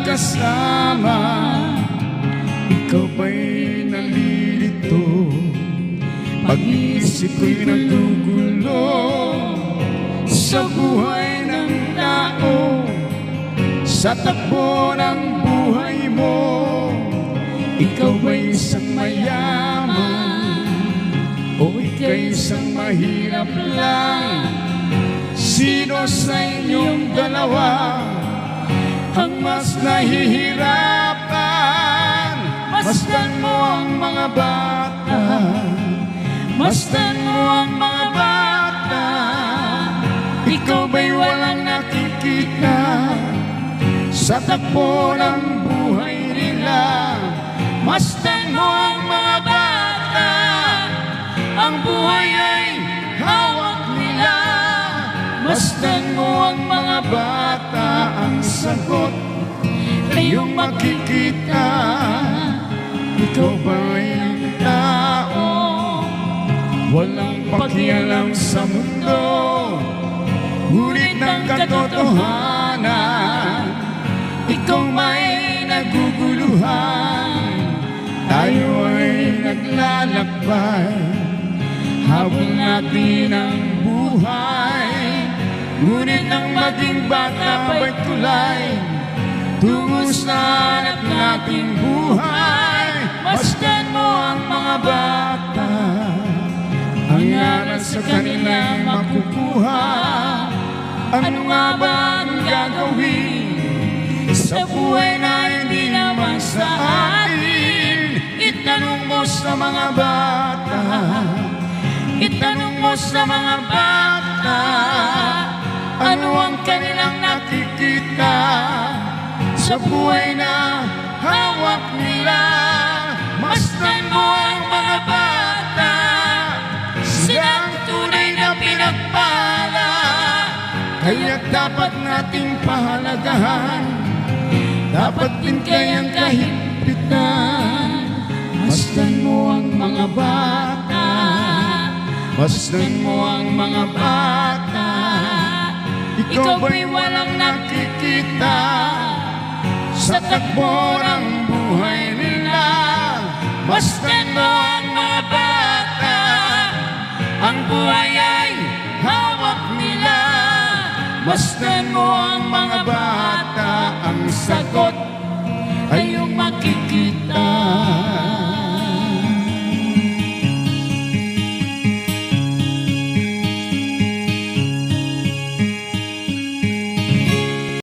magkasama. Ikaw ba'y nalilito? Pag-isip ko'y nagugulo sa buhay ng tao, sa takbo ng buhay mo. Ikaw ba'y isang mayaman o ika'y isang mahirap lang? Sino sa inyong dalawa ang mas nahihirapan? Masdan mo ang mga bata, masdan mo ang mga bata. Ikaw ba'y walang nakikita sa takbo ng buhay nila? Masdan mo ang mga bata, ang buhay ay hawak nila. Masdan mo ang mga bata, ang sagot ay iyong makikita. Ikaw ba'y ang tao, walang pakialam sa mundo, ngunit ng katotohanan ikaw may naguguluhan. Tayo ay naglalakbay, habol natin ang buhay, ngunit ang maging bata ba'y tulay tungo sa hanap nating buhay. Masdan mo ang mga bata, ang aral sa kanila makukuha. Ano nga ba ang gagawin sa buhay na hindi naman sa atin? Itanong mo sa mga bata, itanong mo sa mga bata, ano ang kanilang nakikita sa buhay na hawak nila. Masdan mo ang mga bata, sila ang tunay na pinagpala, kaya dapat nating pahalagahan, dapat din kayang kahigpitan. Masdan mo ang mga bata, masdan mo ang mga bata. Ikaw ba'y walang nakikita sa takbo ng buhay nila? Masdan mo ang mga bata, ang buhay ay hawak nila. Masdan mo ang mga bata,